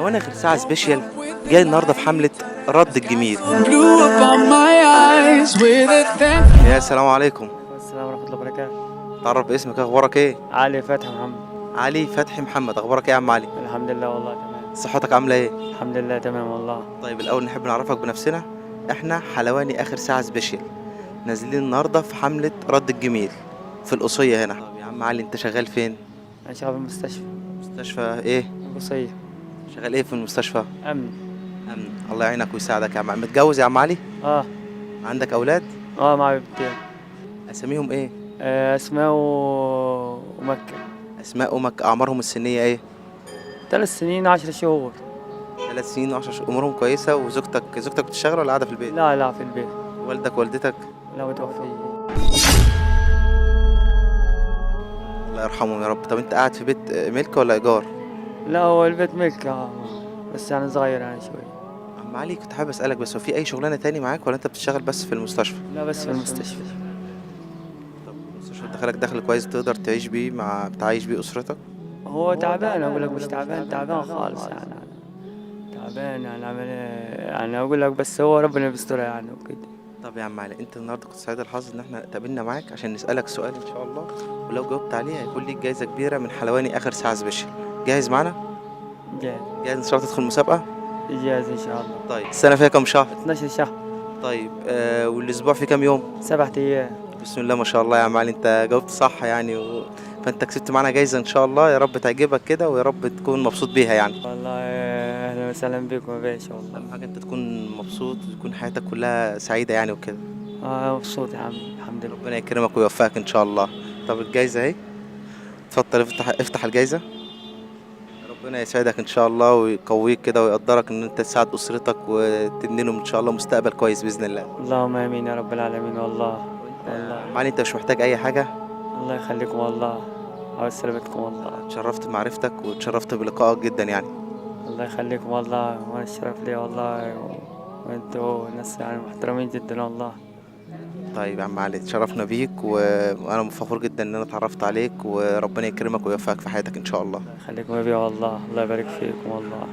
حلوان آخر ساعة سبيشال جاي النهارده في حملة رد الجميل. Blew up on my eyes with a thin. يا سلام عليكم. السلام ورحمة الله وبركاته. تعرف باسمك، اخبارك ايه؟ علي فتحي محمد. علي فتحي محمد، اخبارك ايه يا عم علي؟ الحمد لله والله تمام. صحتك عاملة ايه؟ الحمد لله تمام والله. طيب الأول نحب نعرفك بنفسنا. احنا حلواني آخر ساعة سبيشال نازلين النهارده في حملة رد الجميل في القصية هنا. طب يا عم علي انت شغال فين؟ أنا شغال في المستشفى. مستشفى ايه؟ قصية. شغال ايه في المستشفى؟ أمن. أمن. الله يعينك ويساعدك يا عم. متجوز يا عم علي؟ آه. عندك أولاد؟ معي بنتين. أساميهم ايه؟ أسماء ومكة. أسماء أمك أعمارهم السنية ايه؟ 3 سنين 10 شهور. 3 سنين و10 شهور. أمورهم كويسة. وزوجتك بتشتغل ولا قاعدة في البيت؟ لا لا في البيت. والدك والدتك؟ لا متوفي. الله يرحمهم يا رب. طب انت قاعد في بيت ملك ولا إيجار؟ لا هو البيت ملك بس يعني صغير يعني شوي. عم علي كنت حابب أسألك بس، هو في أي شغلانة تاني معاك ولا أنت بتشتغل بس في المستشفى؟ لا بس في المستشفى. طب المستشفى دخلك دخل كويس تقدر تعيش بيه بتعيش بيه أسرتك؟ هو تعبان أقول لك مش تعبان تعبان خالص يعني. تعبان يعني عمل إيه يعني أقول لك بس هو ربنا بيسترها يعني وكده. طب يا عم علي انت النهارده كنت سعيد الحظ ان احنا اتقابلنا معاك عشان نسألك سؤال ان شاء الله، ولو جاوبت عليه هيكون ليك جايزة كبيرة من حلواني آخر ساعة سبيشال. جاهز معانا؟ جاهز. جاهز ان شاء الله تدخل مسابقة؟ جاهز إن شاء الله. طيب السنة فيها كام شهر؟ 12 شهر. طيب والأسبوع فيه كام يوم؟ 7 أيام. بسم الله ما شاء الله يا عم علي، انت جاوبت صح يعني فانت كسبت معانا جايزة ان شاء الله، يا رب تعجبك كده ويا رب تكون مبسوط بيها يعني. والله أهلا وسهلا بكم يا باشا والله. اهم حاجة انت تكون مبسوط وتكون حياتك كلها سعيدة يعني وكده. مبسوط يا عم الحمد لله. ربنا يكرمك ويوفقك ان شاء الله. طب الجايزة اهي، اتفضل افتح الجايزة. ربنا يسعدك ان شاء الله ويقويك كده ويقدرك ان انت تساعد اسرتك وتبني لهم ان شاء الله مستقبل كويس باذن الله. اللهم امين يا رب العالمين والله. والله معلي انت مش محتاج اي حاجه. الله يخليكم والله. عاوز سلامتكم والله. اتشرفت بمعرفتك واتشرفت بلقائك جدا يعني. الله يخليكم والله وانا الشرف لي والله وانتوا ناس يعني محترمين جدا والله. طيب يا عم علي اتشرفنا بيك وانا فخور جدا ان انا اتعرفت عليك، وربنا يكرمك ويوفقك في حياتك ان شاء الله. الله يخليكم يا بيه والله. الله يبارك فيكم والله.